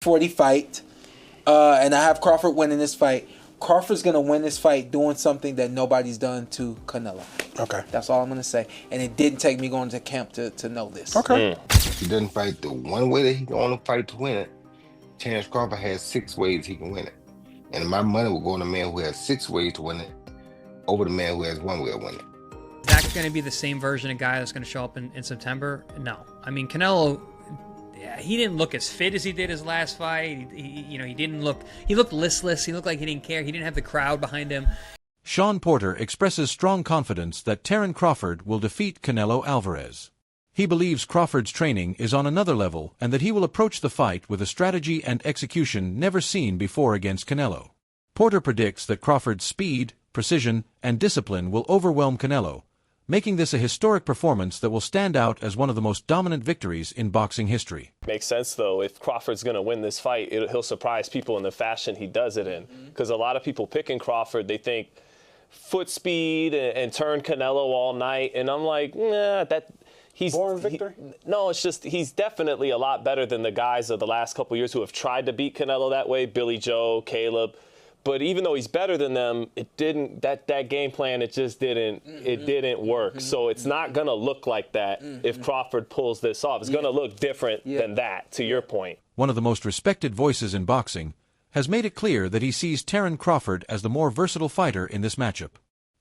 40 fight, and I have Crawford winning this fight. Crawford's going to win this fight doing something that nobody's done to Canelo. Okay. That's all I'm going to say. And it didn't take me going to camp to know this. Okay. If he doesn't fight the one way that he can only fight to win it, Terrence Crawford has 6 ways he can win it. And my money will go on the man who has 6 ways to win it over the man who has 1 way to win it. Is that going to be the same version of guy that's going to show up in September? No. I mean, Canelo, he didn't look as fit as he did his last fight. He looked listless. He looked like he didn't care. He didn't have the crowd behind him. Shawn Porter expresses strong confidence that Terence Crawford will defeat Canelo Alvarez. He believes Crawford's training is on another level and that he will approach the fight with a strategy and execution never seen before against Canelo. Porter predicts that Crawford's speed, precision, and discipline will overwhelm Canelo, making this a historic performance that will stand out as one of the most dominant victories in boxing history. Makes sense, though. If Crawford's going to win this fight, he'll surprise people in the fashion he does it in. Because a lot of people picking Crawford, they think foot speed and turn Canelo all night. And I'm like, nah, he's born victor? No, it's just he's definitely a lot better than the guys of the last couple of years who have tried to beat Canelo that way, Billy Joe, Caleb. But even though he's better than them, it didn't that game plan, it just didn't work. So it's not going to look like that if Crawford pulls this off. It's going to look different than that, to your point. One of the most respected voices in boxing has made it clear that he sees Terence Crawford as the more versatile fighter in this matchup.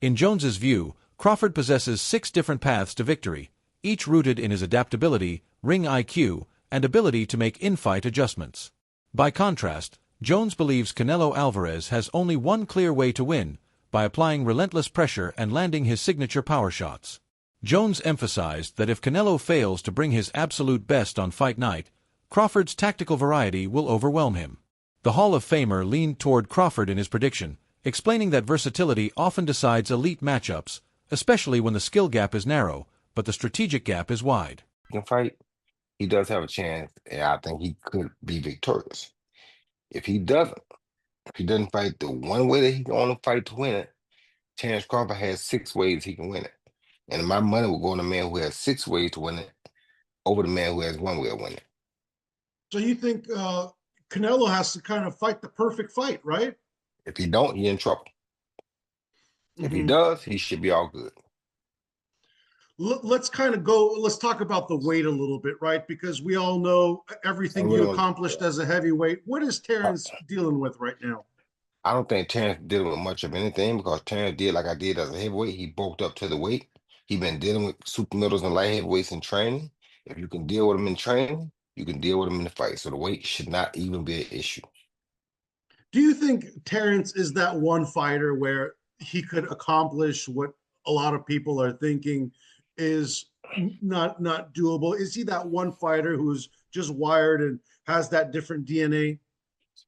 In Jones's view, Crawford possesses 6 different paths to victory, each rooted in his adaptability, ring IQ, and ability to make in-fight adjustments. By contrast, Jones believes Canelo Alvarez has only one clear way to win, by applying relentless pressure and landing his signature power shots. Jones emphasized that if Canelo fails to bring his absolute best on fight night, Crawford's tactical variety will overwhelm him. The Hall of Famer leaned toward Crawford in his prediction, explaining that versatility often decides elite matchups, especially when the skill gap is narrow, but the strategic gap is wide. He can fight. He does have a chance, and I think he could be victorious. If he doesn't fight the one way that he can only fight to win it, Terrence Crawford has 6 ways he can win it. And my money will go on the man who has 6 ways to win it over the man who has 1 way to win it. So you think Canelo has to kind of fight the perfect fight, right? If he don't, he's in trouble. If he does, he should be all good. Let's talk about the weight a little bit, right? Because we all know everything you accomplished as a heavyweight. What is Terrence dealing with right now? I don't think Terrence dealing with much of anything because Terrence did like I did as a heavyweight. He bulked up to the weight. He been dealing with super middles and light heavyweights in training. If you can deal with them in training, you can deal with them in the fight. So the weight should not even be an issue. Do you think Terrence is that one fighter where he could accomplish what a lot of people are thinking is not doable? Is he that one fighter who's just wired and has that different DNA?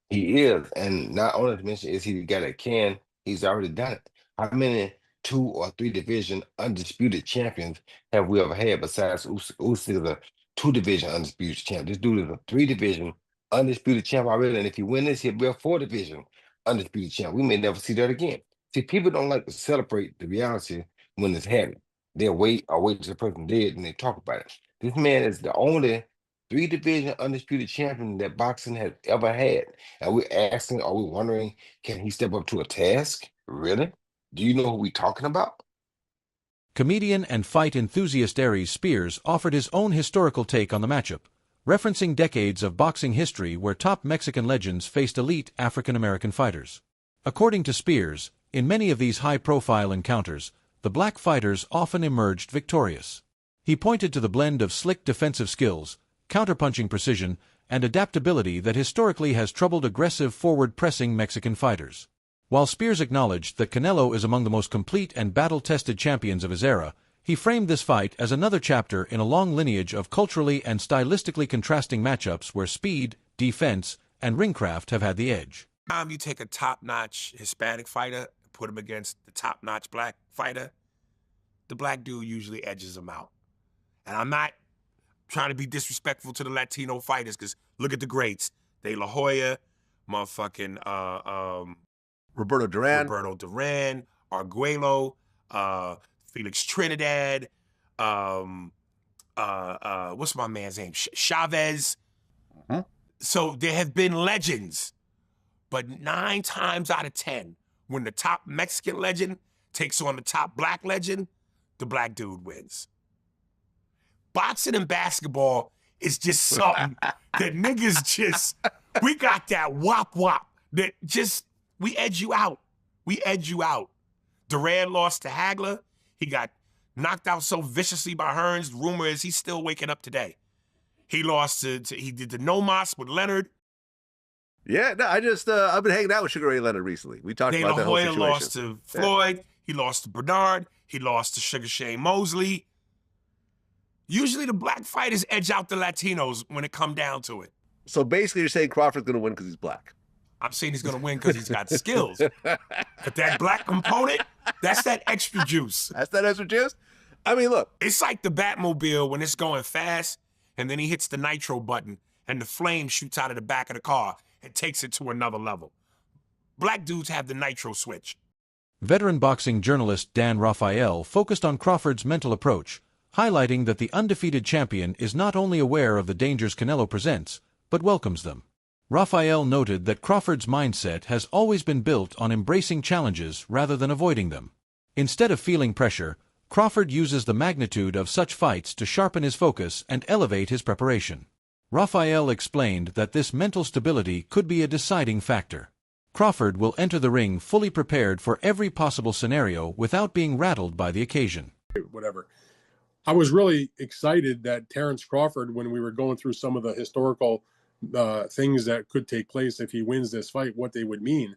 He is, and not only to mention is he the guy that can, he's already done it. How many 2 or 3 division undisputed champions have we ever had besides Usyk is a 2 division undisputed champ? This dude is a 3 division undisputed champ already, and if he wins this, he'll be a 4 division undisputed champ. We may never see that again. See, people don't like to celebrate the reality when it's happening. They'll wait till the person dead and they talk about it. This man is the only 3 division undisputed champion that boxing has ever had. And are we wondering, can he step up to a task? Really? Do you know who we're talking about? Comedian and fight enthusiast Aries Spears offered his own historical take on the matchup, referencing decades of boxing history where top Mexican legends faced elite African-American fighters. According to Spears, in many of these high-profile encounters, the black fighters often emerged victorious. He pointed to the blend of slick defensive skills, counterpunching precision, and adaptability that historically has troubled aggressive forward-pressing Mexican fighters. While Spears acknowledged that Canelo is among the most complete and battle-tested champions of his era, he framed this fight as another chapter in a long lineage of culturally and stylistically contrasting matchups where speed, defense, and ringcraft have had the edge. You take a top-notch Hispanic fighter, put him against the top-notch black fighter, the black dude usually edges him out. And I'm not trying to be disrespectful to the Latino fighters, because look at the greats. De La Hoya, motherfucking Roberto Duran, Arguello, Felix Trinidad, what's my man's name? Chavez. So there have been legends, but 9 times out of 10, when the top Mexican legend takes on the top black legend, the black dude wins. Boxing and basketball is just something that niggas just, we got that wop wop that just, we edge you out. We edge you out. Durant lost to Hagler. He got knocked out so viciously by Hearns. Rumor is he's still waking up today. He lost he did the no mas with Leonard. Yeah, no, I've been hanging out with Sugar Ray Leonard recently. We talked about that whole situation. Lost to Floyd. He lost to Bernard. He lost to Sugar Shane Mosley. Usually the black fighters edge out the Latinos when it come down to it. So basically you're saying Crawford's going to win because he's black. I'm saying he's going to win because he's got skills. But that black component, that's that extra juice. That's that extra juice? I mean, look. It's like the Batmobile when it's going fast, and then he hits the nitro button, and the flame shoots out of the back of the car and takes it to another level. Black dudes have the nitro switch. Veteran boxing journalist Dan Rafael focused on Crawford's mental approach, highlighting that the undefeated champion is not only aware of the dangers Canelo presents, but welcomes them. Rafael noted that Crawford's mindset has always been built on embracing challenges rather than avoiding them. Instead of feeling pressure, Crawford uses the magnitude of such fights to sharpen his focus and elevate his preparation. Rafael explained that this mental stability could be a deciding factor. Crawford will enter the ring fully prepared for every possible scenario without being rattled by the occasion. Whatever. I was really excited that Terence Crawford, when we were going through some of the historical things that could take place if he wins this fight, what they would mean.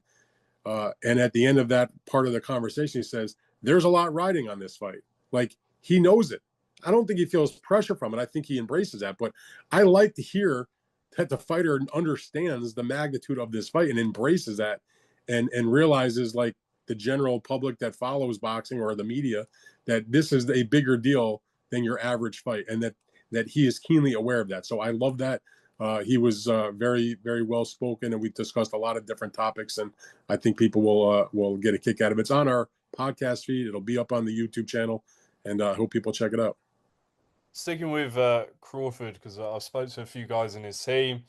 And at the end of that part of the conversation, he says, there's a lot riding on this fight. Like, he knows it. I don't think he feels pressure from it. I think he embraces that. But I like to hear that the fighter understands the magnitude of this fight and embraces that and realizes, like the general public that follows boxing or the media, that this is a bigger deal than your average fight, and that he is keenly aware of that. So I love that. He was very, very well spoken, and we discussed a lot of different topics, and I think people will get a kick out of it. It's on our podcast feed. It'll be up on the YouTube channel, and I hope people check it out. Sticking with Crawford, because I've spoken to a few guys in his team,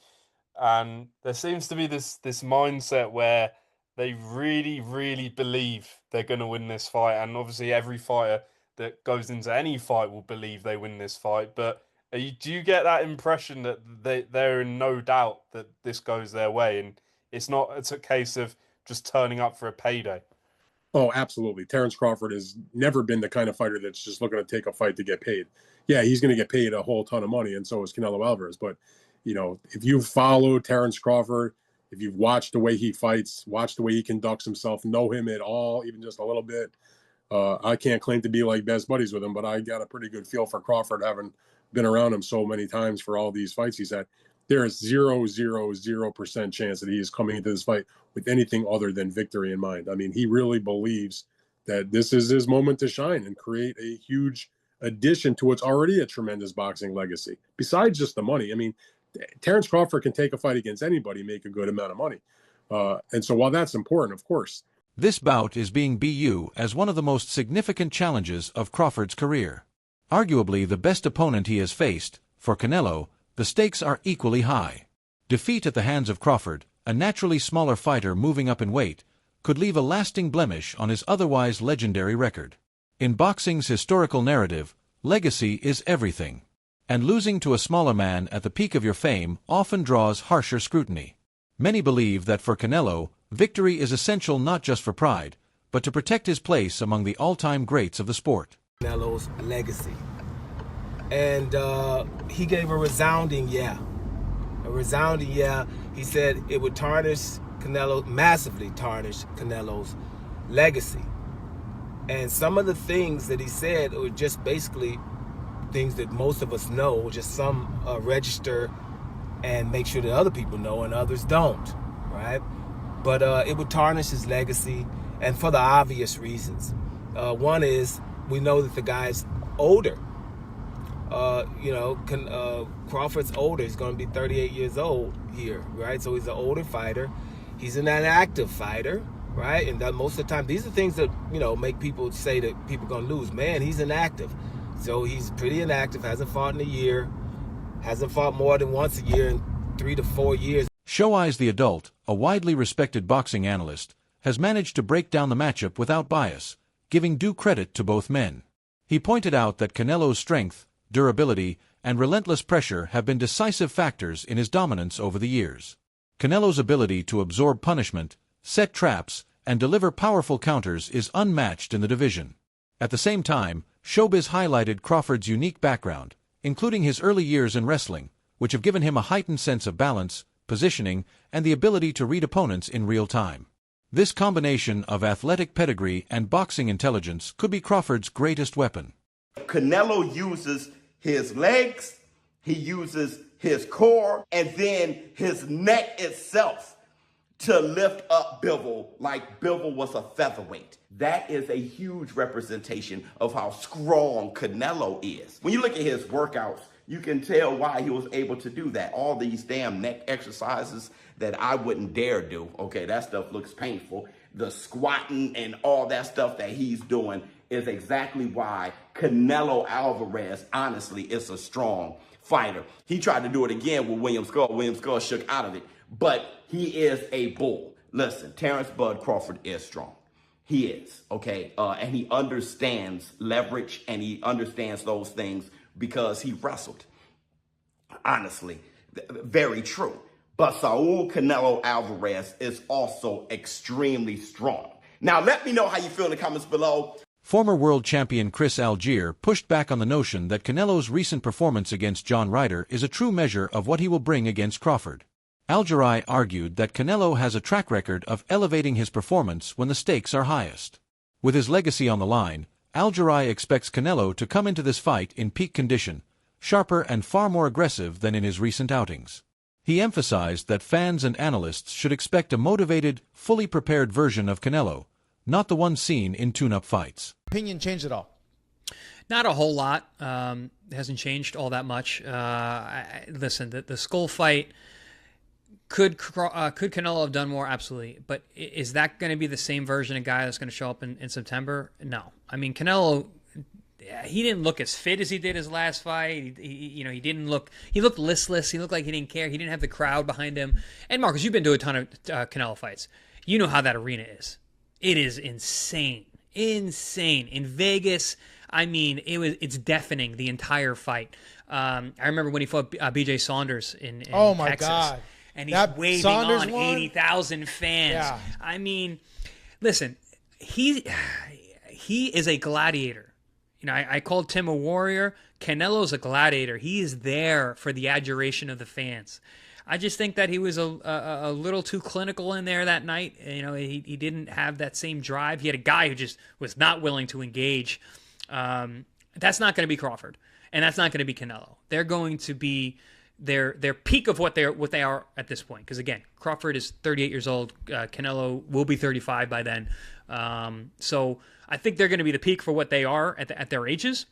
and there seems to be this mindset where they really, really believe they're going to win this fight, and obviously every fighter that goes into any fight will believe they win this fight, but do you get that impression that they're in no doubt that this goes their way, and it's a case of just turning up for a payday? Oh, absolutely. Terence Crawford has never been the kind of fighter that's just looking to take a fight to get paid. Yeah, he's going to get paid a whole ton of money, and so is Canelo Alvarez. But, you know, if you follow Terence Crawford, if you've watched the way he fights, watch the way he conducts himself, know him at all, even just a little bit, I can't claim to be like best buddies with him, but I got a pretty good feel for Crawford, having been around him so many times for all these fights he's had. There is 0.000% chance that he is coming into this fight with anything other than victory in mind. I mean, he really believes that this is his moment to shine and create a huge addition to what's already a tremendous boxing legacy. Besides just the money, I mean, Terence Crawford can take a fight against anybody, make a good amount of money. And so while that's important, of course. This bout is being BU as one of the most significant challenges of Crawford's career. Arguably the best opponent he has faced, for Canelo, the stakes are equally high. Defeat at the hands of Crawford, a naturally smaller fighter moving up in weight, could leave a lasting blemish on his otherwise legendary record. In boxing's historical narrative, legacy is everything. And losing to a smaller man at the peak of your fame often draws harsher scrutiny. Many believe that for Canelo, victory is essential not just for pride, but to protect his place among the all-time greats of the sport. Canelo's legacy. And he gave a resounding yeah. A resounding yeah. He said it would massively tarnish Canelo's legacy. And some of the things that he said were just basically things that most of us know, just some register and make sure that other people know and others don't, right? But it would tarnish his legacy, and for the obvious reasons. One is, we know that the guy's older. Crawford's older. He's going to be 38 years old here, right? So he's an older fighter. He's an inactive fighter, right? And that most of the time, these are things that, make people say that people are going to lose. Man, he's inactive. So he's pretty inactive, hasn't fought in a year, hasn't fought more than once a year in 3 to 4 years. Show Eyes the Adult, a widely respected boxing analyst, has managed to break down the matchup without bias, giving due credit to both men. He pointed out that Canelo's strength, durability, and relentless pressure have been decisive factors in his dominance over the years. Canelo's ability to absorb punishment, set traps, and deliver powerful counters is unmatched in the division. At the same time, Showbiz highlighted Crawford's unique background, including his early years in wrestling, which have given him a heightened sense of balance, positioning, and the ability to read opponents in real time. This combination of athletic pedigree and boxing intelligence could be Crawford's greatest weapon. Canelo uses his legs, he uses his core, and then his neck itself to lift up Bivol like Bivol was a featherweight. That is a huge representation of how strong Canelo is. When you look at his workouts, you can tell why he was able to do that. All these damn neck exercises that I wouldn't dare do. Okay, that stuff looks painful. The squatting and all that stuff that he's doing is exactly why Canelo Alvarez, honestly, is a strong fighter. He tried to do it again with William Skull. William Skull shook out of it, but he is a bull. Listen, Terrence Bud Crawford is strong. He is, okay? And he understands leverage, and he understands those things because he wrestled. Honestly, very true. But Saul Canelo Alvarez is also extremely strong. Now, let me know how you feel in the comments below. Former world champion Chris Algier pushed back on the notion that Canelo's recent performance against John Ryder is a true measure of what he will bring against Crawford. Algier argued that Canelo has a track record of elevating his performance when the stakes are highest. With his legacy on the line, Algier expects Canelo to come into this fight in peak condition, sharper and far more aggressive than in his recent outings. He emphasized that fans and analysts should expect a motivated, fully prepared version of Canelo, not the one seen in tune-up fights. Opinion changed at all? Not a whole lot. It hasn't changed all that much. Listen, the Skull fight, could Canelo have done more? Absolutely. But is that going to be the same version of guy that's going to show up in September? No. I mean, Canelo, he didn't look as fit as he did his last fight. He looked listless. He looked like he didn't care. He didn't have the crowd behind him. And Marcus, you've been to a ton of Canelo fights. You know how that arena is. It is insane. Insane. In Vegas, I mean, it's deafening the entire fight. I remember when he fought B.J. Saunders in Texas. Oh, my God. And he's waving Saunders on 80,000 fans. Yeah. I mean, listen, he is a gladiator. You know, I called Tim a warrior. Canelo's a gladiator. He is there for the adoration of the fans. I just think that he was a little too clinical in there that night. You know, he didn't have that same drive. He had a guy who just was not willing to engage. That's not going to be Crawford, and that's not going to be Canelo. They're going to be their peak of what they are at this point. Because again, Crawford is 38 years old. Canelo will be 35 by then. So I think they're going to be the peak for what they are at their ages.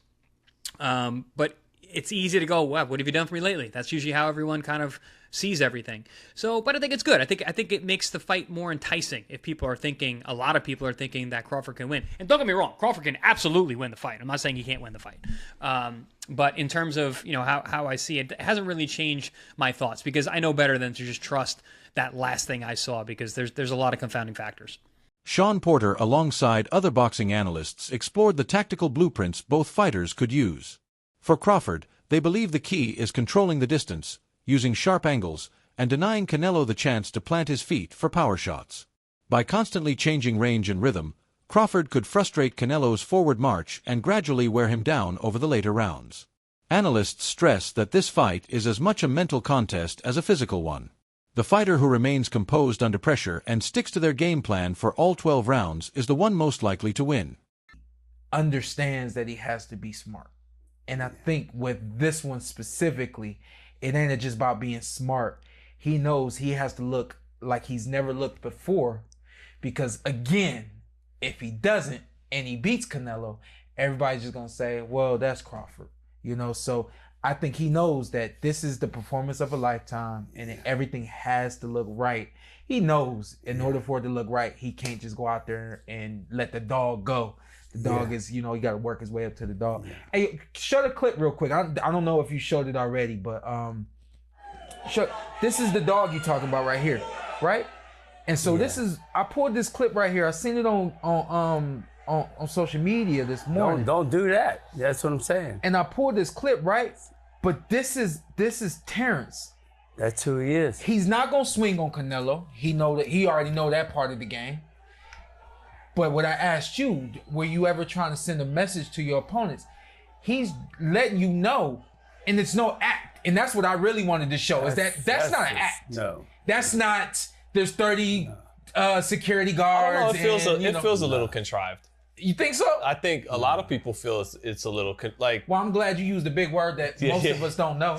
But it's easy to go, wow, what have you done for me lately? That's usually how everyone kind of sees everything. So, but I think it's good. I think it makes the fight more enticing if a lot of people are thinking that Crawford can win. And don't get me wrong, Crawford can absolutely win the fight. I'm not saying he can't win the fight. But in terms of, you know, how I see it, it hasn't really changed my thoughts because I know better than to just trust that last thing I saw because there's a lot of confounding factors. Shawn Porter, alongside other boxing analysts, explored the tactical blueprints both fighters could use. For Crawford, they believe the key is controlling the distance, using sharp angles, and denying Canelo the chance to plant his feet for power shots. By constantly changing range and rhythm, Crawford could frustrate Canelo's forward march and gradually wear him down over the later rounds. Analysts stress that this fight is as much a mental contest as a physical one. The fighter who remains composed under pressure and sticks to their game plan for all 12 rounds is the one most likely to win. Understands that he has to be smart. And I think with this one specifically, it ain't just about being smart. He knows he has to look like he's never looked before. Because again, if he doesn't and he beats Canelo, everybody's just going to say, well, that's Crawford. You know, so I think he knows that this is the performance of a lifetime and everything has to look right. He knows in order for it to look right, he can't just go out there and let the dog go. The dog is, you know, you got to work his way up to the dog. Hey, show the clip real quick. I don't know if you showed it already, but This is the dog you talking about right here, right? And so this is, I pulled this clip right here. I seen it on social media this morning. Don't do that. That's what I'm saying. And I pulled this clip, right? But this is Terrence. That's who he is. He's not gonna swing on Canelo. He already know that part of the game. But what I asked you, were you ever trying to send a message to your opponents? He's letting you know, and it's no act. And that's what I really wanted to show, is that's not an act. No. That's not, there's 30 security guards. I don't know, it feels a little contrived. You think so? I think a lot of people feel it's a little like. Well, I'm glad you used a big word that most of us don't know.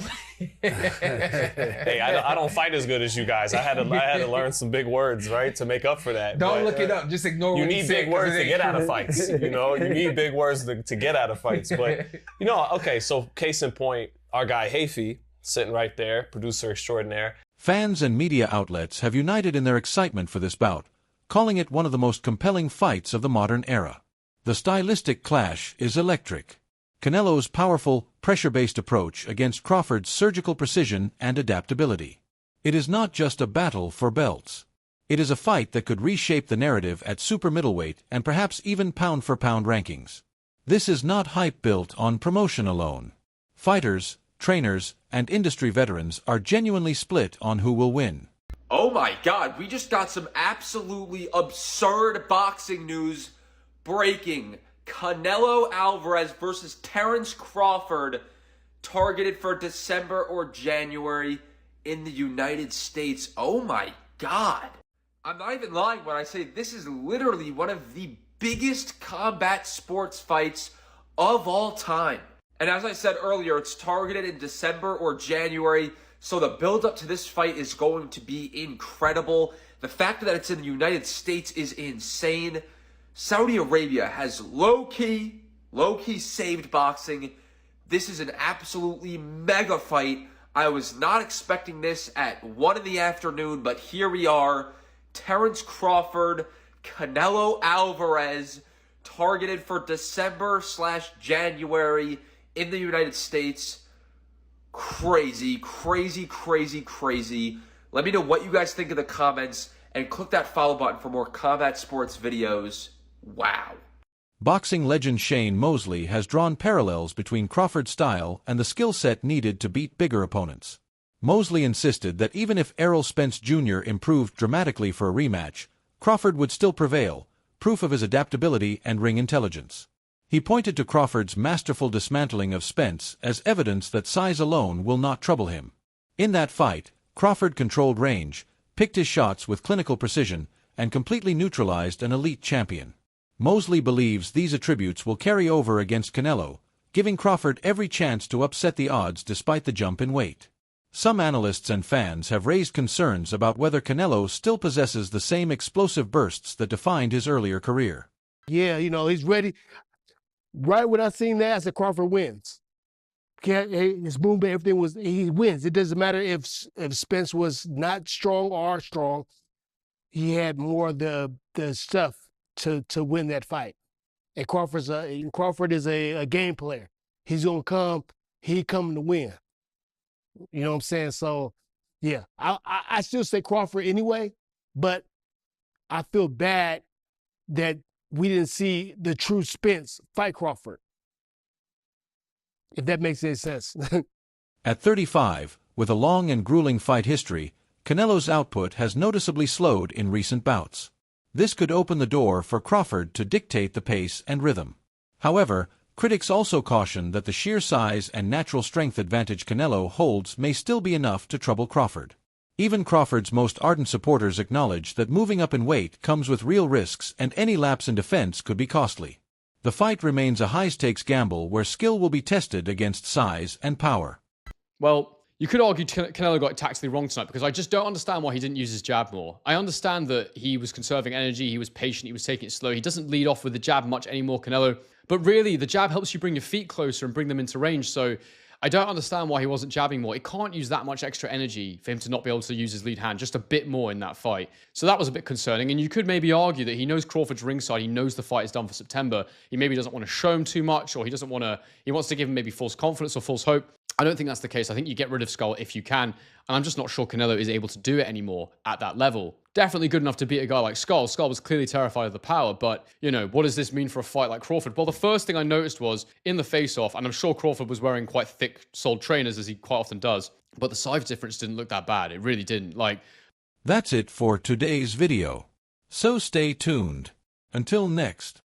Hey, I don't fight as good as you guys. I had to learn some big words, right, to make up for that. Don't look it up. Just ignore what you need big words to get out of fights. You need big words to get out of fights. But okay. So case in point, our guy Hafey sitting right there, producer extraordinaire. Fans and media outlets have united in their excitement for this bout, calling it one of the most compelling fights of the modern era. The stylistic clash is electric. Canelo's powerful, pressure-based approach against Crawford's surgical precision and adaptability. It is not just a battle for belts. It is a fight that could reshape the narrative at super middleweight and perhaps even pound-for-pound rankings. This is not hype built on promotion alone. Fighters, trainers, and industry veterans are genuinely split on who will win. Oh my God, we just got some absolutely absurd boxing news breaking. Canelo Alvarez versus Terence Crawford, targeted for December or January in the United States. Oh my God. I'm not even lying when I say this is literally one of the biggest combat sports fights of all time. And as I said earlier, it's targeted in December or January, so the build-up to this fight is going to be incredible. The fact that it's in the United States is insane. Saudi Arabia has low-key saved boxing. This is an absolutely mega fight. I was not expecting this at 1 in the afternoon, but here we are. Terence Crawford, Canelo Alvarez, targeted for December/January in the United States. Crazy, crazy, crazy, crazy. Let me know what you guys think in the comments, and click that follow button for more combat sports videos. Wow. Boxing legend Shane Mosley has drawn parallels between Crawford's style and the skill set needed to beat bigger opponents. Mosley insisted that even if Errol Spence Jr. improved dramatically for a rematch, Crawford would still prevail, proof of his adaptability and ring intelligence. He pointed to Crawford's masterful dismantling of Spence as evidence that size alone will not trouble him. In that fight, Crawford controlled range, picked his shots with clinical precision, and completely neutralized an elite champion. Mosley believes these attributes will carry over against Canelo, giving Crawford every chance to upset the odds despite the jump in weight. Some analysts and fans have raised concerns about whether Canelo still possesses the same explosive bursts that defined his earlier career. Yeah, he's ready. Right when I seen that, I said Crawford wins. His movement, everything he wins. It doesn't matter if Spence was not strong or strong. He had more of the stuff to win that fight. And Crawford is a game player. He's gonna come. He coming to win. You know what I'm saying? So, yeah, I still say Crawford anyway, but I feel bad that we didn't see the true Spence fight Crawford, if that makes any sense. At 35, with a long and grueling fight history, Canelo's output has noticeably slowed in recent bouts. This could open the door for Crawford to dictate the pace and rhythm. However, critics also caution that the sheer size and natural strength advantage Canelo holds may still be enough to trouble Crawford. Even Crawford's most ardent supporters acknowledge that moving up in weight comes with real risks and any lapse in defense could be costly. The fight remains a high-stakes gamble where skill will be tested against size and power. Well, you could argue Canelo got it tactically wrong tonight because I just don't understand why he didn't use his jab more. I understand that he was conserving energy, he was patient, he was taking it slow. He doesn't lead off with the jab much anymore, Canelo. But really, the jab helps you bring your feet closer and bring them into range. So I don't understand why he wasn't jabbing more. It can't use that much extra energy for him to not be able to use his lead hand just a bit more in that fight. So that was a bit concerning. And you could maybe argue that he knows Crawford's ringside. He knows the fight is done for September. He maybe doesn't want to show him too much, or he wants to give him maybe false confidence or false hope. I don't think that's the case. I think you get rid of Skull if you can. And I'm just not sure Canelo is able to do it anymore at that level. Definitely good enough to beat a guy like Skull. Skull was clearly terrified of the power, but, you know, what does this mean for a fight like Crawford? Well, the first thing I noticed was in the face-off, and I'm sure Crawford was wearing quite thick-soled trainers, as he quite often does, but the size difference didn't look that bad. It really didn't. That's it for today's video. So stay tuned. Until next.